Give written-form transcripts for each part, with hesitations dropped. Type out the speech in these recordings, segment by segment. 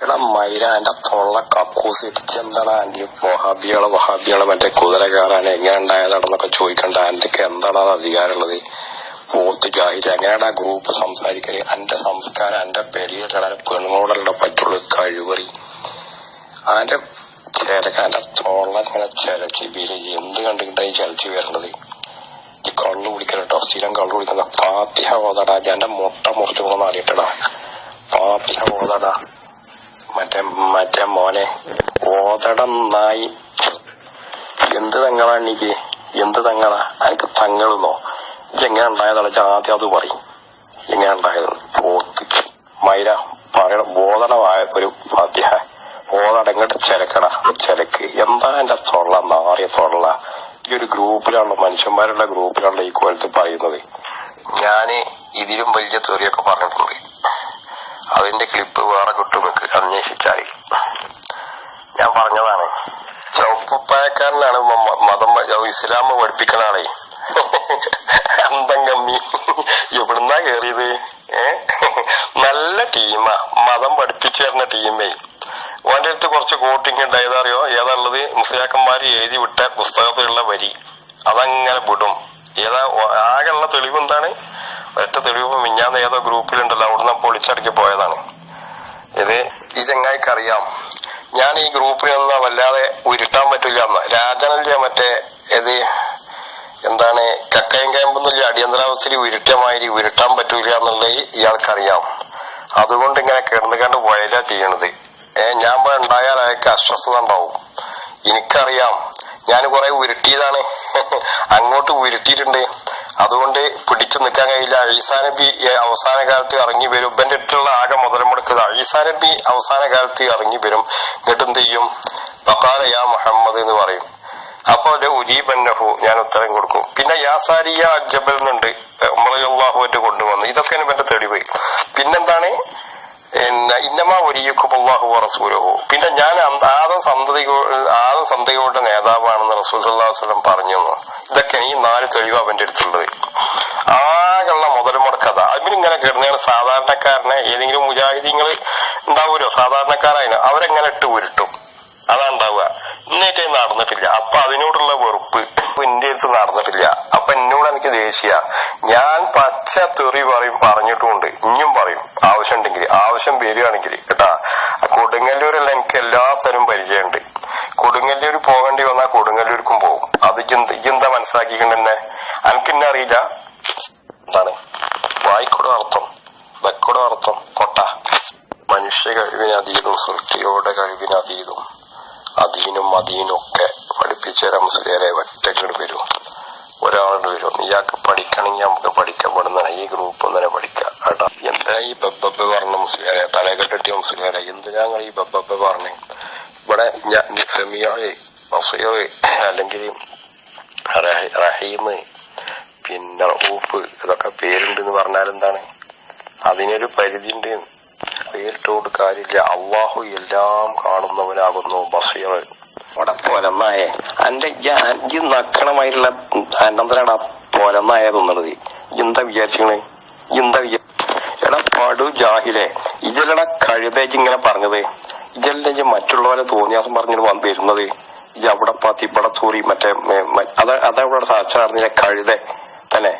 എടാ മൈര എന്റെ തൊള്ള കക്കൂസ് ഇടിച്ച് എന്താണ് ആന്റി വഹാബികളെ മറ്റേ കുതിര കയറാൻ എങ്ങനെ ഉണ്ടായതാണെന്നൊക്കെ ചോദിക്കണ്ട. ആന്റിക്ക് എന്താണ് അത് അധികാരമുള്ളത്? പോത്ത് ജാഹിൽ എങ്ങനെയാണ് ആ ഗ്രൂപ്പ് സംസാരിക്കല്? എന്റെ സംസ്കാരം എന്റെ പെരിയിലാണ് പെണ്ണുങ്ങളോടല്ല പറ്റുള്ളൂ. കഴിവറി ആന്റെ എന്റെ തൊള്ള ഇങ്ങനെ ചിലച്ചിബിയില് എന്ത് കണ്ടിട്ടായി ചലച്ചു വരണത്? ഈ കള്ളു കുടിക്കലോ സ്ഥിരം കള്ളു കുടിക്കുന്ന പാത്തിഹ ഓതടാ. എന്റെ മുട്ട മുറിച്ചു പോകുന്ന അറിയട്ടടാ. പാത്തിഹ ഓതടാ മറ്റേ മോനെ ഓതടം നായി. എന്ത് തങ്ങളാ എനിക്ക്? എന്ത് തങ്ങളാ? എനിക്ക് തങ്ങളെന്നോ? ഇതെങ്ങനെ ഉണ്ടായതാണ്? ആദ്യം അത് പറയും. എങ്ങനെ ഉണ്ടായത്? പോത്ത് മൈര പറയണ ഓതടമായ ഒരു ഫാത്തിഹ ഓതടങ്ങട്ട് ചിലക്കടാ. ചിലക്ക് എന്താ എന്റെ തൊള്ള നാറിയ തൊള്ള? ഈ ഒരു ഗ്രൂപ്പിലുള്ള മനുഷ്യന്മാരുടെ ഗ്രൂപ്പിലുള്ള ഈ കോലത്ത് പറയുന്നത്. ഞാന് ഇതിലും വലിയ തെറിയൊക്കെ പറഞ്ഞിട്ടുണ്ട്. അതിന്റെ ക്ലിപ്പ് വേറെ കിട്ടുമെക്ക് അന്വേഷിച്ചാൽ. ഞാൻ പറഞ്ഞതാണ്, ചൗപ്പപ്പായക്കാരനാണ് മതം ഇസ്ലാം പഠിപ്പിക്കണ ആളെ. അന്തം കമ്മി എവിടുന്നാ കേറിയത്? നല്ല ടീമാ മതം പഠിപ്പിച്ചു തരുന്ന ടീമേ. ഓന്റെ അടുത്ത് കുറച്ച് കോട്ടിങ് ഉണ്ട്. ഏതറിയോ? ഏതാണുള്ളത്? മുസ്ലിയാക്കന്മാര് എഴുതി വിട്ട പുസ്തകത്തിലുള്ള വരി അതങ്ങനെ വിടും. ഏതാ ആകെയുള്ള തെളിവ് എന്താണ്? ഒറ്റ തെളിവ് മിഞ്ഞാന്ന് ഏതോ ഗ്രൂപ്പിലുണ്ടല്ലോ, അവിടുന്ന് പൊളിച്ചടക്കി പോയതാണ്. ഈ ചങ്ങായിക്കറിയാം ഞാൻ ഈ ഗ്രൂപ്പിലൊന്നും വല്ലാതെ ഉരുട്ടാൻ പറ്റില്ല. രാജനല്ലേ മറ്റേ എന്താണ് ചക്കയും കയമ്പൊന്നുമില്ല, അടിയന്തരാവസ്ഥയിൽ ഉരുട്ടമാതിരി ഉരുട്ടാൻ പറ്റൂല എന്നുള്ളത് ഇയാൾക്കറിയാം. അതുകൊണ്ട് ഇങ്ങനെ കിടന്നുകണ്ട് വയലാ ചെയ്യണത്. ഞാൻ ഉണ്ടായാൽ അയാൾക്ക് അസ്വസ്ഥത ഉണ്ടാവും. എനിക്കറിയാം, ഞാൻ കുറെ ഉരുട്ടിയതാണ്. അങ്ങോട്ട് ഉരുട്ടിയിട്ടുണ്ട്. അതുകൊണ്ട് പിടിച്ചു നിൽക്കാൻ കഴിയില്ല. ഈസാ നബി അവസാന കാലത്ത് ഇറങ്ങി വരും. ഇവന്റെ അടുത്തുള്ള ആകെ മുതൽ മുടക്കുക. ഈസാ നബി അവസാന കാലത്ത് ഇറങ്ങി വരും. എന്നിട്ട് എന്ത് ചെയ്യും? വഖാല യാ മുഹമ്മദ് എന്ന് പറയും. അപ്പൊ ഉരീബന്നഹു ഞാൻ ഉത്തരം കൊടുക്കും. പിന്നെ യാസാരിയ ജബൽ എന്നുണ്ട് റളിയല്ലാഹു കൊണ്ടുവന്നു. ഇതൊക്കെയാണ് ഇവന്റെ തെളിവ്. പിന്നെന്താണ്? ഇന്നമാ വലിയുക്കും അല്ലാഹു വറസൂലുഹു. പിന്നെ ഞാൻ ആദം സന്തതികളുടെ നേതാവാണെന്ന് റസൂൽ സല്ലല്ലാഹു അലൈഹി വസല്ലം പറഞ്ഞു. ഇതൊക്കെയാണ് ഈ 4 തെളിവ് അവന്റെ അടുത്തുള്ളത്. ആകെയുള്ള മുതൽ മുടക്കഥ. അവരിങ്ങനെ കിടന്നാണ് സാധാരണക്കാരനെ ഏതെങ്കിലും മുജാഹിദീങ്ങൾ ഉണ്ടാവുമല്ലോ സാധാരണക്കാരായ, അവരെങ്ങനെ ഇട്ട് ഉരുട്ടും. അതാ ഉണ്ടാവുക. ഇന്നേറ്റേ നടന്നിട്ടില്ല. അപ്പൊ അതിനോടുള്ള വെറുപ്പ് എന്റെ അടുത്ത് നടന്നിട്ടില്ല. അപ്പൊ എന്നോട് എനിക്ക് ദേഷ്യ. ഞാൻ പച്ച തെറി പറഞ്ഞിട്ടുമുണ്ട്. ഇനിയും പറയും ആവശ്യമുണ്ടെങ്കിൽ. ആവശ്യം വരികയാണെങ്കിൽ കേട്ടാ. കൊടുങ്ങല്ലൂരല്ല, എനിക്ക് എല്ലാ സ്ഥലവും പരിചയമുണ്ട്. കൊടുങ്ങല്ലൂർ പോകേണ്ടി വന്നാൽ കൊടുങ്ങല്ലൂർക്കും പോകും. അത് ഇതെന്താ മനസ്സിലാക്കിക്കണ്ടെന്നെ? എനിക്കെന്നെ അറിയില്ല. എന്താണ് വായിക്കൂടെ അർത്ഥം, വെക്കൂടെ അർത്ഥം കൊട്ട. മനുഷ്യ കഴിവിനതീതും സൃഷ്ടിയുടെ കഴിവിനതീതും അധീനും അധീനൊക്കെ പഠിപ്പിച്ചുതരാം. മുസ്ലിയാരെ ഒറ്റക്കട് വരും, ഒരാളുടെ വരും. ഇയാൾക്ക് പഠിക്കണമെങ്കിൽ നമുക്ക് പഠിക്കപ്പെടുന്നതാണ്. ഈ ഗ്രൂപ്പ് തന്നെ പഠിക്കാം കേട്ടാ. എന്തിനാ ഈ ബബ്ബ പറഞ്ഞ മുസ്ലിയാരെ? തലകെട്ടിയ മുസ്ലിയാരെ എന്തിനാ ഈ ബബ്ബ പറഞ്ഞേ? ഇവിടെ സെമിയാള് നസീർ അല്ലെങ്കിൽ റഹീം പിന്നെ ഊഫ് ഇതൊക്കെ പേരുണ്ടെന്ന് പറഞ്ഞാൽ എന്താണ്? അതിനൊരു പരിധി ഉണ്ട്. പേരിട്ടോട് കാര്യമില്ല. അള്ളാഹു എല്ലാം കാണുന്നവനാകുന്നു ബസീർ. അവിടെ പൊലന്നായേ എന്റെ ഈ നക്കണമായിട്ടുള്ള അനന്തരാണ് പൊലന്നായ തോന്നുന്നത്. എന്താ വിചാരിച്ചേ? എടാ പടു ജാഹിലെ ഇജലട കഴുതേക്ക് ഇങ്ങനെ പറഞ്ഞത്. ഇജലിന്റെ മറ്റുള്ളവരെ തോന്നിയാസം പറഞ്ഞു വരുന്നത്. ഈ അവിടെ ഇവിടെ തൂറി മറ്റേ അതവിടെ ചർച്ച നടന്നില്ല. കഴുത തന്നെ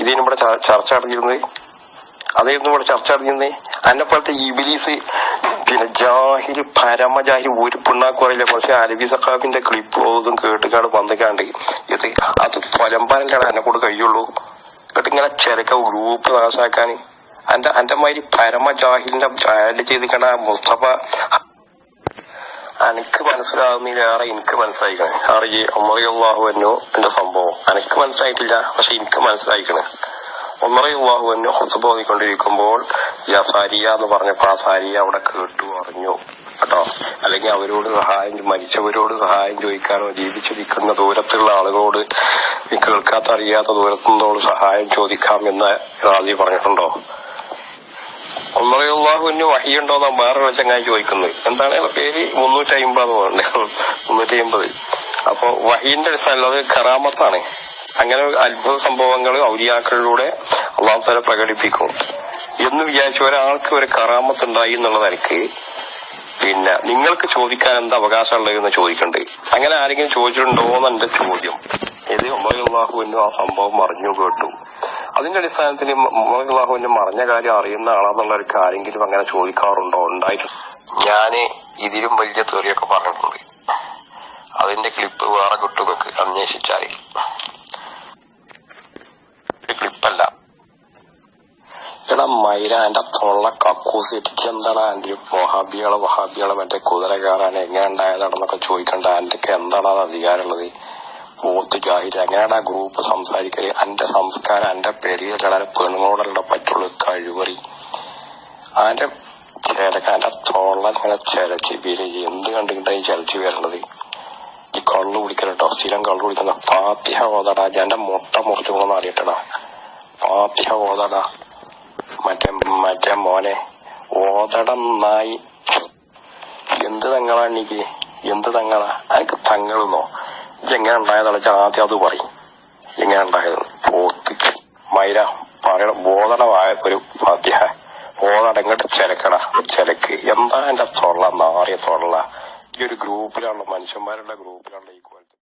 ഇതിനും ഇവിടെ ചർച്ച നടന്നിരുന്നത്. അതായിരുന്നു ഇവിടെ ചർച്ച നടന്നിരുന്നത്. അതിനെ പോലത്തെ ഇബിലീസ് പിന്നെ ജാഹില് പരമജാഹില് ഒരു പിണ്ണാക്കുറയില്ല. പക്ഷെ അലവി സഖാഫിന്റെ ക്ലിപ്പ് ഇതും കേട്ടുകാട് വന്നിക്കാണ്ട് അത് പൊലമ്പാനല്ലാണ് എന്നെ കൂടെ കഴിയുള്ളൂ. എന്നിട്ട് ഇങ്ങനെ ചിലക്ക ഗ്രൂപ്പ് നാശാക്കാൻ എന്റെ മാതിരി പരമജാഹിലിന്റെ ആഡ് ചെയ്തിക്കണ മുസ്തഫ എനിക്ക് മനസ്സിലാകുന്നില്ലേറെ എനിക്ക് മനസ്സിലായിക്കണേ. അറിയ റളിയല്ലാഹു അൻഹു എന്റെ സംഭവം എനിക്ക് മനസ്സിലായിട്ടില്ല. പക്ഷെ എനിക്ക് മനസ്സിലായിക്കണേ. റളിയല്ലാഹു അൻഹു ഖുത്ബ ഓതിക്കൊണ്ടിരിക്കുമ്പോൾ യാ സാരിയ എന്ന് പറഞ്ഞപ്പോ ആ സാരിയ അവിടെ കേട്ടു അറിഞ്ഞു കേട്ടോ. അല്ലെങ്കിൽ അവരോട് മരിച്ചവരോട് സഹായം ചോദിക്കാനോ ജീവിച്ചിരിക്കുന്ന ദൂരത്തുള്ള ആളുകളോട് കേൾക്കാത്ത അറിയാത്ത ദൂരത്തുനിന്നോട് സഹായം ചോദിക്കാം എന്ന് റാസി പറഞ്ഞിട്ടുണ്ടോ? റളിയല്ലാഹുവിന് വഹിയുണ്ടോന്നാ വേറൊരു ചങ്ങായി ചോദിക്കുന്നത്. എന്താണ് പേര്? 350 350. അപ്പൊ വഹീന്റെ അടിസ്ഥാനം അത് കറാമത്താണ്. അങ്ങനെ അത്ഭുത സംഭവങ്ങൾ ഔലിയാക്കളിലൂടെ അല്ലാഹു തആല പ്രകടിപ്പിക്കും എന്ന് വിചാരിച്ച ഒരാൾക്ക് ഒരു കറാമത്ത് ഉണ്ടായി എന്നുള്ളതായിരിക്കും പിന്നെ നിങ്ങൾക്ക് ചോദിക്കാൻ എന്ത് അവകാശമുള്ളതെന്ന് ചോദിക്കണ്ടേ? അങ്ങനെ ആരെങ്കിലും ചോദിച്ചിട്ടുണ്ടോന്ന് എന്റെ ചോദ്യം. ഇത് ഉമറുല്ലാഹുവിനും ആ സംഭവം മറിഞ്ഞു കേട്ടു. അതിന്റെ അടിസ്ഥാനത്തിൽ ഉമറുല്ലാഹുവിന്റെ മറിഞ്ഞ കാര്യം അറിയുന്ന ആളാന്നുള്ളവർക്ക് ആരെങ്കിലും അങ്ങനെ ചോദിക്കാറുണ്ടോ? ഉണ്ടായിട്ട് ഞാന് ഇതിലും വലിയ തെറിയൊക്കെ പറഞ്ഞിട്ടുണ്ട്. അതിന്റെ ക്ലിപ്പ് വേറെ കിട്ടുമൊക്കെ അന്വേഷിച്ചാല്. ക്ലിപ്പല്ല. എടാ മൈര, എന്റെ തൊള്ള കക്കൂസ് ഇട്ടിട്ട് എന്താണ് ആന്റി വഹാബികളെ മറ്റേ കുതിര കയറാൻ എങ്ങനെ ഉണ്ടായതാണെന്നൊക്കെ ചോദിക്കണ്ട. ആന്റിക്ക് എന്താണ് അത് അധികാരമുള്ളത്? പോത്ത് ജാഹിൽ എങ്ങനെയാണ് ആ ഗ്രൂപ്പ് സംസാരിക്കല്? എന്റെ സംസ്കാരം എന്റെ പെരിയല്ലാതെ പെണ്ണുങ്ങളോടല്ല പറ്റുള്ളൂ. കഴിവറി അതിന്റെ എന്റെ തൊള്ള ഇങ്ങനെ ചെലച്ച് എന്ത് കണ്ടിട്ടായി ചലച്ച് വരണത്? ഈ കള്ളു കുടിക്കലട്ടോ, സ്ഥിരം കള്ളു കുടിക്കുന്ന. ഫാത്തിഹ ഓതടാ, എന്റെ മുട്ട മുറിച്ചു പോണെന്ന് അറിയട്ടടാ. ഫാത്തിഹ ഓതടാ മറ്റേ മോനെ, ഓതടം നായി. എന്ത് തങ്ങളാ എനിക്ക്? എന്ത് തങ്ങളാ? എനിക്ക് തങ്ങളെന്നോ? എങ്ങനെ ഉണ്ടായതാണ് ആദ്യം അത് പറയും. എങ്ങനെ ഉണ്ടായത്? പോത്ത് മൈര പറയണ ഓതടമായ ഒരു ഫാത്തിഹ ഓതടങ്ങട്ട് ചിലക്കടാ, ചിലക്ക്. എന്താ എന്റെ തൊള്ള, നാറിയ തൊള്ള. ഈ ഒരു ഗ്രൂപ്പിലുള്ള മനുഷ്യന്മാരുടെ ഗ്രൂപ്പിലുള്ള ഈ